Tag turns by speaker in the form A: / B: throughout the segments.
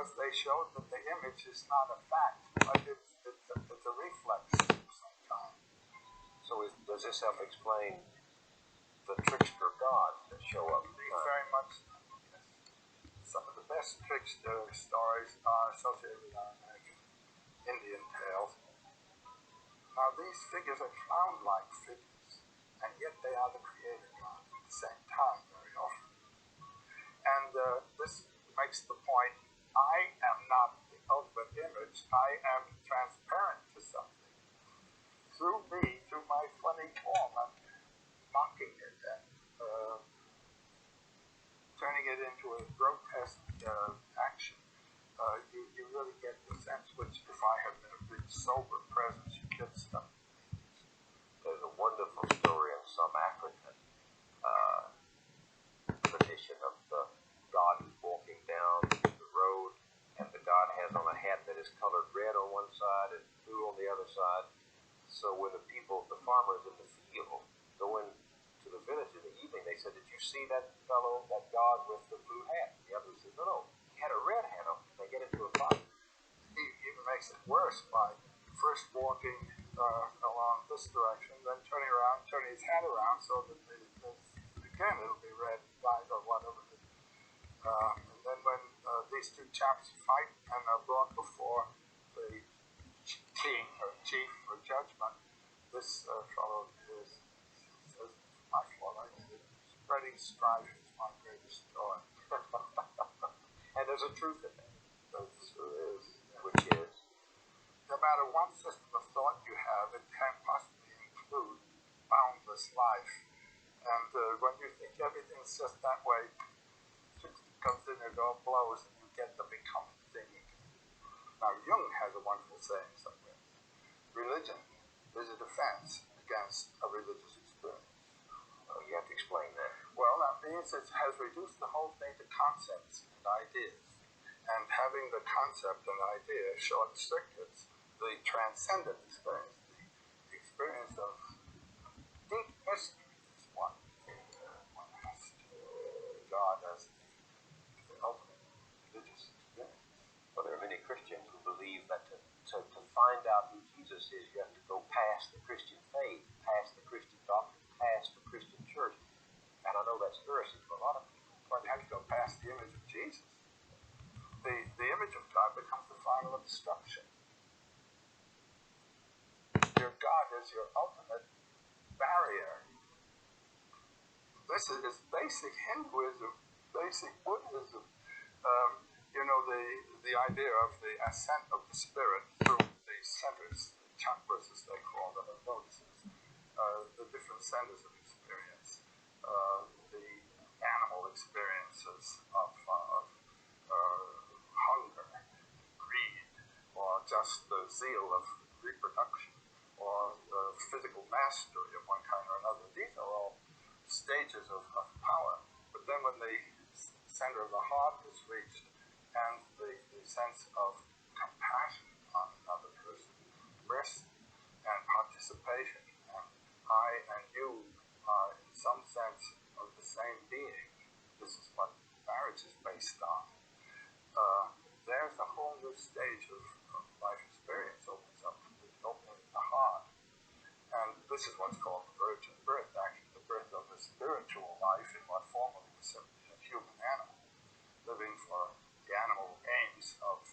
A: because they showed that the image is not a fact, but it's a reflex of some kind.
B: So does this help explain the trickster gods that show up?
A: Very much. Yes. Some of the best trickster stories are associated with our American Indian tales. Now these figures are clown-like figures, and yet they are the creator gods at the same time very often. And this makes the point, I am not the ultimate image, I am transparent to something. Through me, through my funny form, I'm mocking it and turning it into a grotesque action. You really get the sense, which if I had been a big sober presence, you get stuff.
B: There's a wonderful story of some African tradition of the god who's walking down the road, and the god has on a hat that is colored red on one side and blue on the other side. So when the farmers in the field go into the village in the evening, they said, "Did you see that fellow, that god with the blue hat?" The other said, "No, he had a red hat on." They get into a fight.
A: He even makes it worse by first walking along this direction, then turning around, turning his hat around so that again it'll be red light or whatever. And then when these two chaps fight and are brought before the king or chief for judgment, this fellow says, "My fault, I did it. Spreading strife is my greatest joy."
B: And there's a truth in that.
A: There is.
B: Which is?
A: No matter what system of thought you have, it can possibly include boundless life. And when you think everything's just that way, it comes in, it all blows, and you get the becoming thing. Now, Jung has a wonderful saying somewhere. Religion is a defense against a religious experience.
B: You have to explain that.
A: Well, that means it has reduced the whole thing to concepts and ideas. And having the concept and idea short circuits the transcendent experience, the experience of deep mystery is one has to regard as the ultimate religious experience.
B: Well, there are many Christians who believe that to find out who Jesus is, you have to go past the Christian faith, past the Christian doctrine, past the Christian church. And I know that's heresy to a lot of people.
A: But you have to go past the image of Jesus. The image of God becomes the final obstruction. Your God is your ultimate barrier. This is basic Hinduism, basic Buddhism. The idea of the ascent of the spirit through the centers, the chakras as they call them, or notices, the different centers of experience, the animal experiences of hunger, greed, or just the zeal of reproduction, or the physical mastery of one kind or another. These are all stages of power. But then when the center of the heart is reached, and the sense of compassion on another person, mercy and participation, and I and you are in some sense of the same being. This is what marriage is based on. There's a whole new stage of life experience opens up, opening the heart. And this is what's called the virgin birth, actually the birth of a spiritual life in what formerly was simply a human animal, living for the animal aims of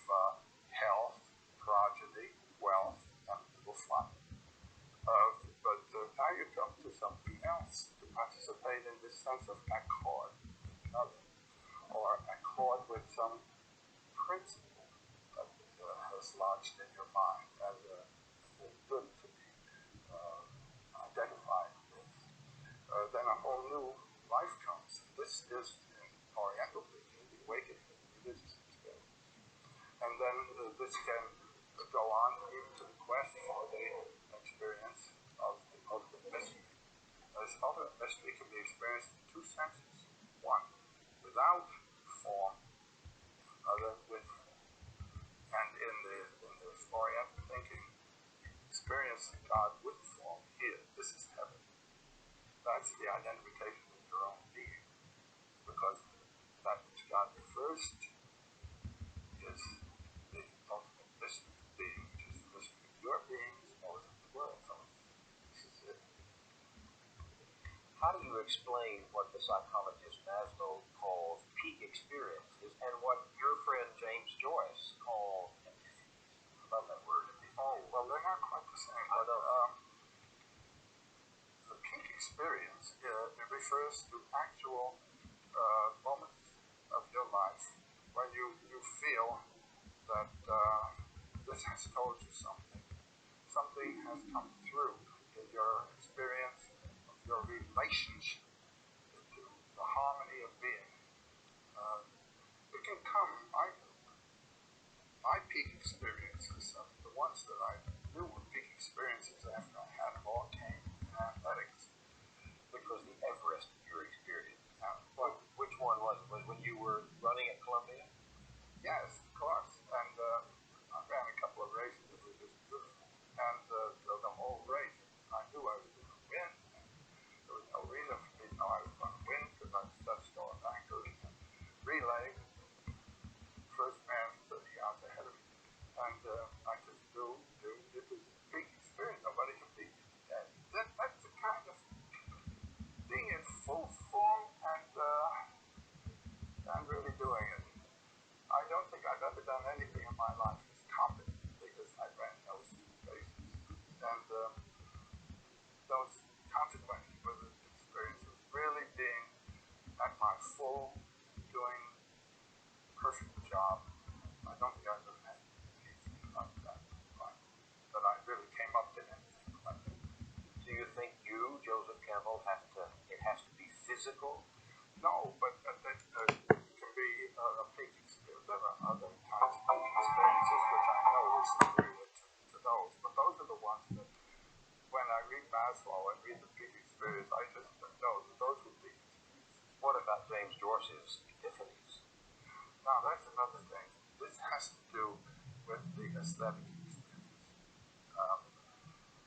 A: health, progeny, wealth, and little fun. But now you come to something else, to participate in this sense of accord with another, or accord with some principle that has lodged in your mind as good to be identified with. Then a whole new life comes. This is, in Oriental thinking, the awakening of the religious experience. And then this can go on even to the quest for the experience of the ultimate mystery. This ultimate mystery can be experienced in two senses. One, without form, other with form. And in this Oriental thinking, experiencing God with form here, this is heaven. That's the identification with your own being. Because that which God refers to is
B: How do you explain what the psychologist Maslow calls peak experiences and what your friend James Joyce calls epiphanies? I love that word, epiphany.
A: Oh, well, they're not quite the same.
B: I know.
A: The peak experience it refers to actual moments of your life when you feel that this has told you something. Something has come through in your experience of your relationship to the harmony of being. It can come, my peak experiences, the ones that I knew were peak experiences after I had them all came in athletics.
B: Which was the Everest of your experience? Which one was it? When you were running at Columbia?
A: Yes, of course. And I ran a couple of races that were just beautiful. And the whole race, I knew I was going to win. There was no reason for me to know I was going to win because I was such a anchor in the relay. First man 30 yards ahead of me. And I just knew it was a big experience. Nobody can beat me. That's the kind of being in full form and really doing it. I don't think I've ever done anything in my life as competent because I ran those races. And those consequences were the experience of really being at my full, doing a perfect job. I don't think I've ever had anything like that in life. That I really came up in anything like that.
B: Do you think you, Joseph Campbell, it has to be physical?
A: No, but it can be a peak experience. There are other kinds of peak experiences which I know are superior to those, but those are the ones that when I read Maslow and read the peak experience, I just know that those would be experiences.
B: What about James Joyce's epiphanies?
A: Now, that's another thing. This has to do with the aesthetic experience.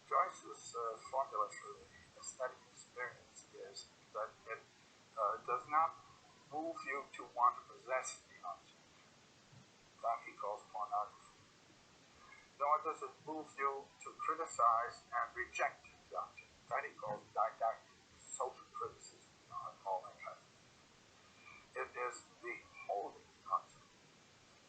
A: Joyce's formula for the aesthetic experience is that it does not move you to want to possess the object. That he calls pornography. Nor does it move you to criticize and reject the object. That he calls didactic, social criticism, all that kind of thing. It is the holding object.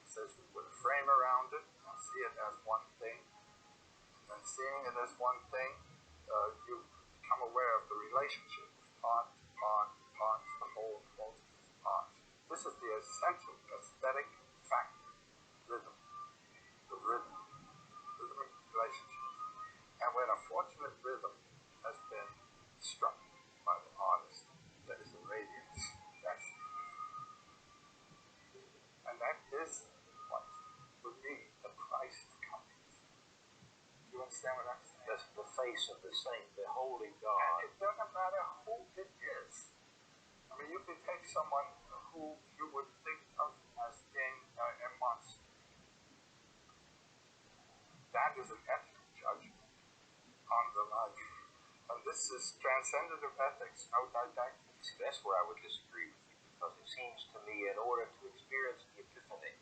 A: He says we put a frame around it and see it as one thing. And then seeing it as one thing, you become aware of the relationship of part to part, parts, the whole, multiple parts. This is the essential aesthetic factor, rhythm, the rhythmic relationships. And when a fortunate rhythm has been struck by the artist, that is a radiance. And that is what would be the price of communism. Do you understand what I'm saying?
B: That's the face of the saint, beholding God.
A: And it doesn't matter who it is. I mean, you can take someone who you would think of as being a monster. That is an ethical judgment on the life. And this is transcendental ethics, no didactics.
B: That's where I would disagree with you, because it seems to me in order to experience the epiphany,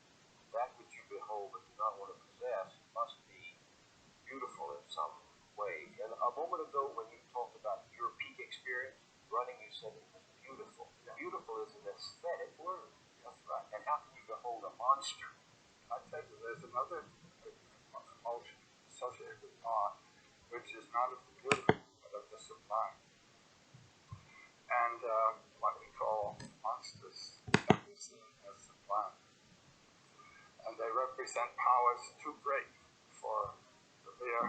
B: that which you behold but do not want to possess must be beautiful in some way. And a moment ago when you talked about your peak experience, running, you said it was beautiful.
A: Yeah.
B: Beautiful is an aesthetic word.
A: That's right.
B: And how can you behold a monster?
A: I tell you, there's another emotion associated with art, which is not of the beautiful, but of the sublime. And what we call monsters can be seen as sublime. And they represent powers too great for the mere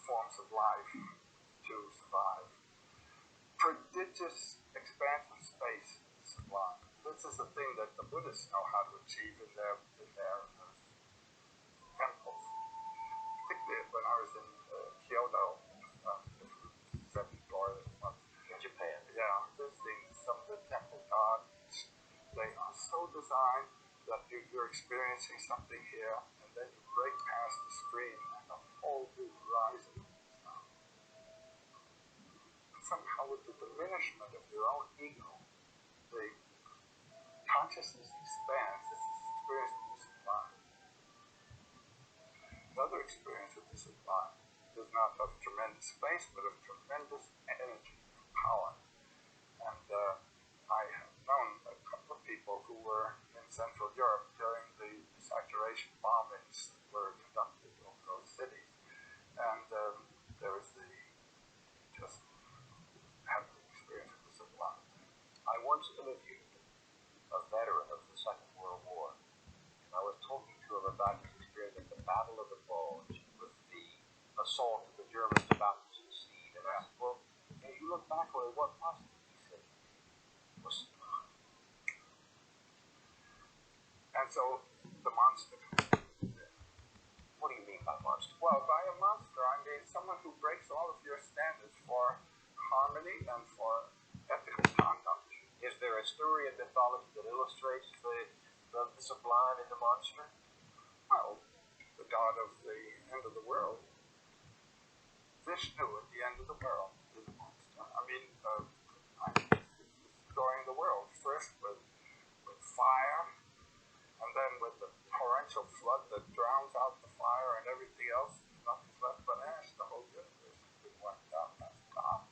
A: forms of life to survive. Prodigious expanse of space is sublime. This is a thing that the Buddhists know how to achieve in their temples. Particularly when I was in Kyoto, 7 glorious months.
B: In Japan.
A: Yeah, visiting some of the temple gardens. They are so designed that you're experiencing something here, and then you break past the screen, and a whole new horizon opens up. And somehow, with the diminishment of your own ego, the consciousness expands. This is the experience of the sublime. Another experience of the sublime is not of tremendous space, but of tremendous energy, power. And I have known a couple of people who were in Central Europe during the saturation bombings that were conducted over those cities. And there was just having the experience of the sublime.
B: I once interviewed a veteran of the Second World War, and I was talking to him about his experience at the Battle of the Bulge with the assault of the Germans about to succeed. And I said, well, you look back on it, what was it? He said, it was sublime.
A: And so the monster comes in.
B: What do you mean by monster?
A: Well, by a monster, I mean someone who breaks all of your standards for harmony and for ethical conduct.
B: Is there a story in mythology that illustrates the sublime and the monster?
A: Well, the god of the end of the world, Vishnu at the end of the world, is a monster. I mean, destroying the world first with fire, and then with the torrential flood that drowns out the fire and everything else. Nothing's left but ash. The whole universe has been wiped out. That's God.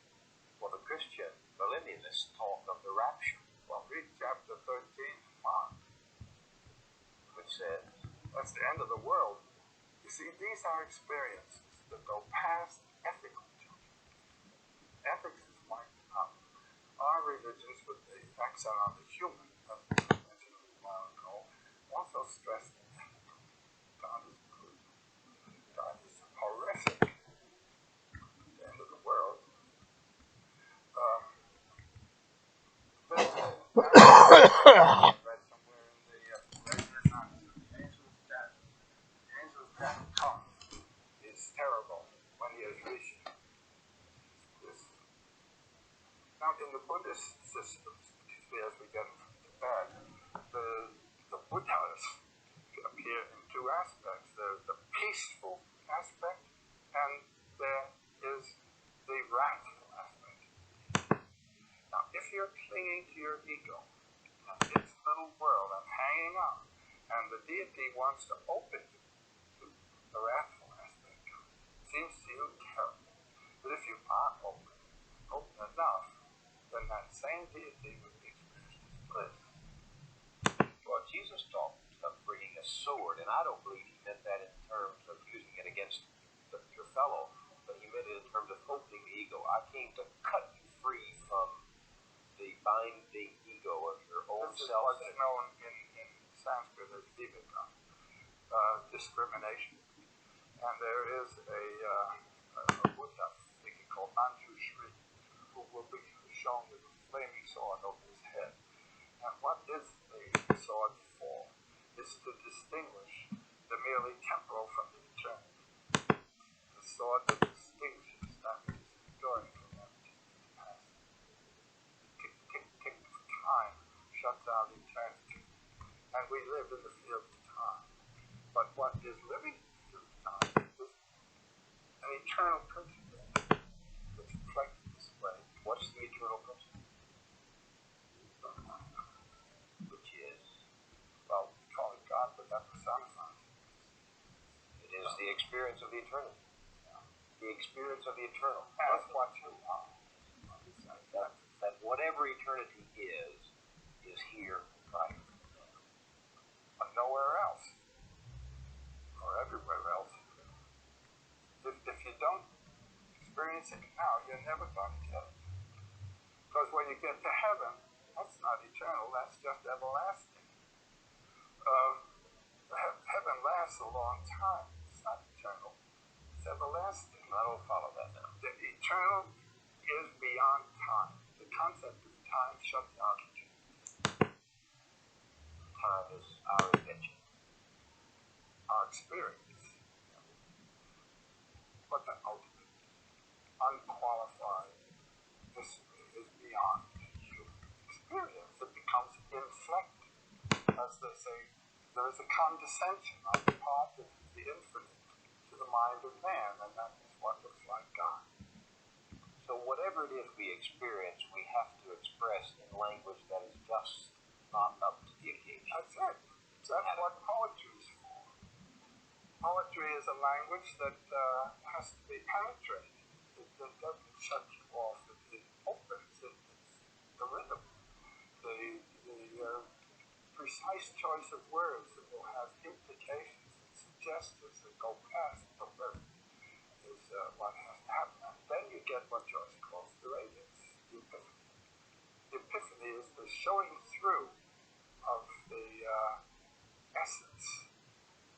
B: Well, the Christian millennialists talk of the rapture.
A: Well, read chapter 13, Mark,
B: which says,
A: that's the end of the world. You see, these are experiences that go past ethical judgment. Ethics is wiped out. Our religions, with the accent on the human, as we mentioned a while ago, also stress the ethical. God is good. God is horrific. The end of the world. Read somewhere in the angel's death. The angel's death comes is terrible when he has reached this. Now, in the Buddhist systems, particularly as we get into Tibet, the Buddhas appear in two aspects. There's the peaceful aspect, and there is the wrathful aspect. Now, if you're clinging to your ego and its little world and hanging on, and the deity wants to open you to the wrathful aspect, it seems to you terrible. But if you are open enough, then that same deity would be experienced as bliss.
B: Well, Jesus talked of bringing a sword, and I don't believe he meant that in terms of using it against your fellow, but he meant it in terms of opening the ego. I came to cut you free from the binding ego of your own
A: this
B: self.
A: This is what's known in Sanskrit as viveka, discrimination. And there is a Buddha figure called Manjushri, who will be shown with a flaming sword over his head. And what is the sword for? Is to distinguish the merely temporal from the eternal. The sword that distinguishes that which is enduring from that which is in the past. The tick of time shuts out eternity. And we live in the field of time. But what is living in the field of time is an eternal principle that's reflected this way.
B: What's the eternal principle? Which is?
A: Well, we call it God, but that personifies it.
B: It is the experience of the eternity. The experience of the eternal.
A: As what you are.
B: That whatever eternity is here right now.
A: But nowhere else. Or everywhere else. If you don't experience it now, you're never going to get it. Because when you get to heaven, that's not eternal, that's just everlasting. Heaven lasts a long time. It's not eternal. It's everlasting.
B: I don't follow that now.
A: The eternal is beyond time. The concept of time shuts out eternity.
B: Time is our invention.
A: Our experience. But the ultimate, unqualified mystery is beyond human experience. It becomes inflected. As they say, there is a condescension on the part of the infinite to the mind of man, and that is what looks like God.
B: So whatever it is we experience, we have to express in language that is just not up to the occasion.
A: That's it. That's what poetry is for. Poetry is a language that has to be penetrated. It doesn't shut you off at the opens, the rhythm, the precise choice of words that will have implications and suggestions that go past the rhythm is what has to happen. And then you get what Joyce calls the radiance, the epiphany. The epiphany is the showing through of the essence,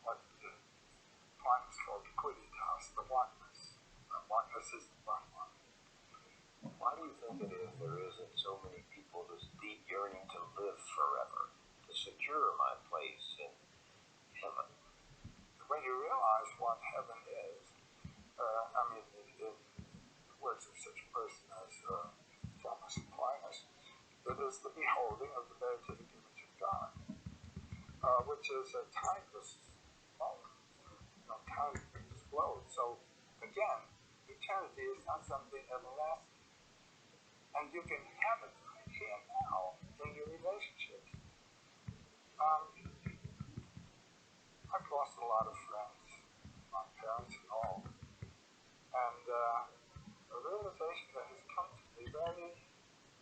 A: what the Aquinas called equiditas, the oneness. Oneness is the one.
B: Why do you think it is there isn't so many people this deep yearning to live forever, to secure my place in heaven?
A: When you realize what heaven is, in the words of such a person as Thomas Aquinas, it is the beholding of the beatific image of God, which is a timeless moment. Time explodes. So, again, eternity is not something everlasting. And you can have it right here now in your relationships. I've lost a lot of friends, my parents and all. And a realization that has come to me very,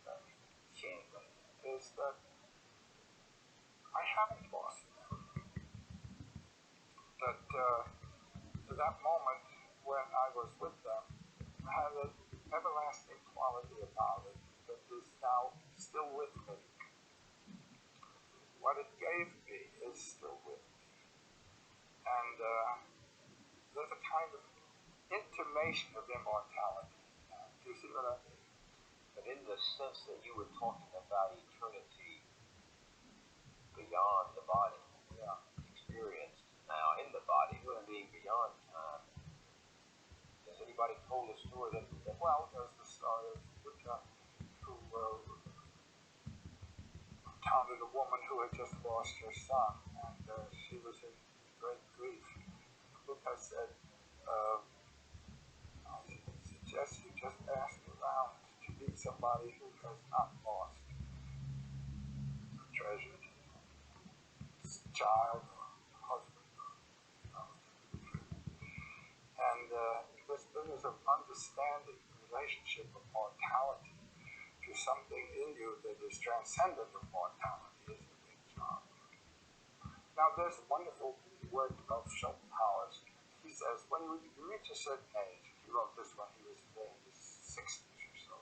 A: very keenly is that I haven't lost them. That moment when I was with them had an everlasting quality about it that is now still with me. What it gave me is still with me. And there's a kind of intimation of immortality. Do you see what I mean?
B: But in the sense that you were talking about eternity beyond the body, experienced now in the body, but being beyond time. Has anybody told a story that
A: well, there's the story of Buddha who encountered a woman who had just lost her son, and she was in great grief. Buddha said, I suggest you just ask around to meet somebody who has not lost a treasured child or husband or and this business of understanding the relationship of mortality to something in you that is transcendent of mortality is the big job. Now there's a wonderful work of Schopenhauer's. He says when you reach a certain age, he wrote this when he was in his 60s or so,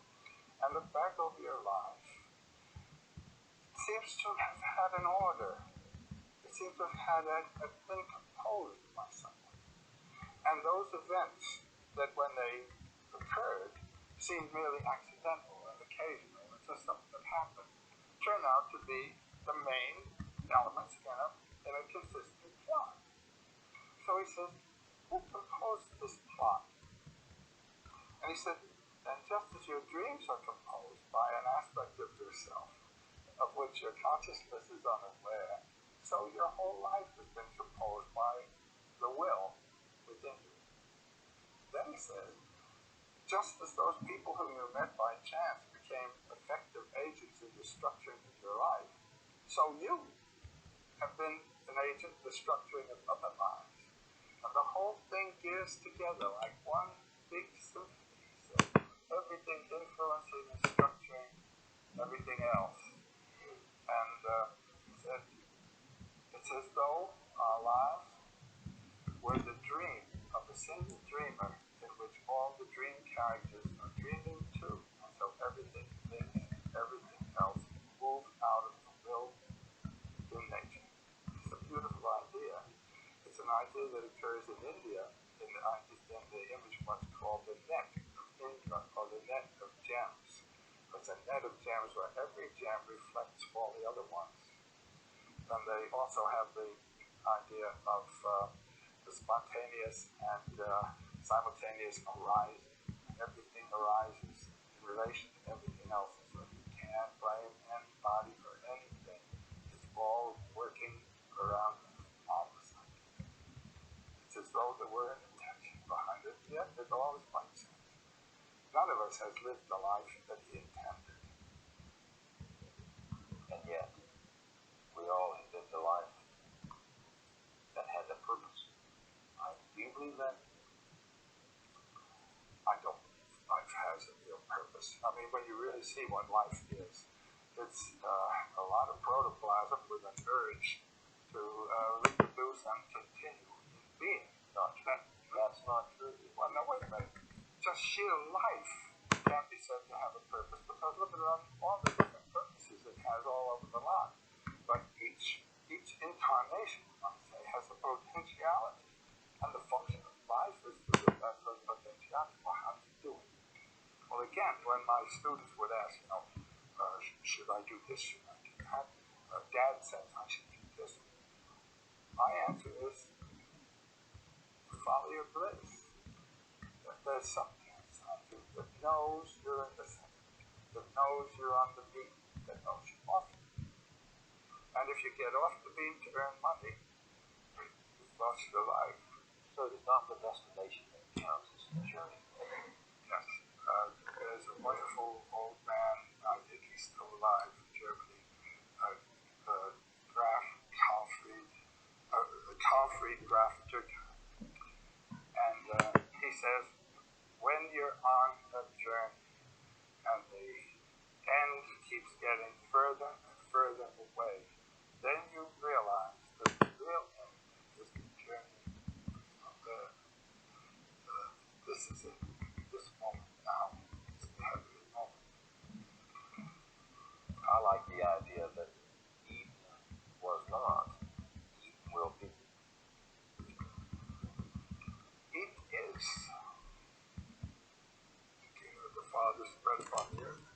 A: and look back over your life, it seems to have had an order. It seems to have been composed by someone. And those events that when they occurred seemed merely accidental and occasional, and just something that happened, turn out to be the main elements in a consistent plot. So he says, who composed this plot? And he said, and just as your dreams are composed by an aspect of yourself of which your consciousness is unaware, so your whole life has been composed by the will within you. Then he says, just as those people whom you met by chance became effective agents in the structuring of your life, so you have been an agent in the structuring of other lives. And the whole thing gears together like one big symphony. So everything influencing and structuring everything else. And he said, it's as though our lives were the dream of a single dreamer in which all the dream characters are dreaming too. And so everything else moves out of the will in nature. It's a beautiful idea. It's an idea that occurs in India in the image of what's called the net of Indra, or the net of gems. It's a net of gems where every gem reflects all the other ones. And they also have the idea of the spontaneous and simultaneous arising. Everything arises in relation to everything else. So you can't blame anybody for anything. It's all working around opposite. It's as though there were an intention behind it, yet it always makes sense. None of us has lived the life that he intended.
B: And yet, we all have lived a life that had a purpose. Do you believe that?
A: I don't believe life has a real purpose. is. I mean, when you really see what life is, it's a lot of protoplasm with an urge to reproduce and continue in being.
B: Not true. That's not true.
A: Well, no, wait a minute. Just sheer life can't be said to have a purpose, because look at all the different purposes it has all over the lot. But each incarnation, I say, has a potentiality, and the function of life is to realize those potentialities. Well, how do you do it? Well, again, when my students would ask, should I do this, should I do that? Dad says I should do this. My answer is, follow your bliss. That there's something inside you that knows you're in the center, that knows you're on the beam, that knows you're off the beam. And if you get off the beam to earn money, you've lost your life.
B: So it is not the destination that counts, it's the journey.
A: Yes. There's a wonderful old man, I think he's still alive in Germany, Karlfried Graf, and he says, when you're on a journey and the end keeps getting further and further away, then you realize that the real end is the journey from there. This is it. This moment now is the heavenly moment.
B: I like the idea that Eden was not, Eden will be.
A: Eden is the kingdom of the Father spread upon the earth.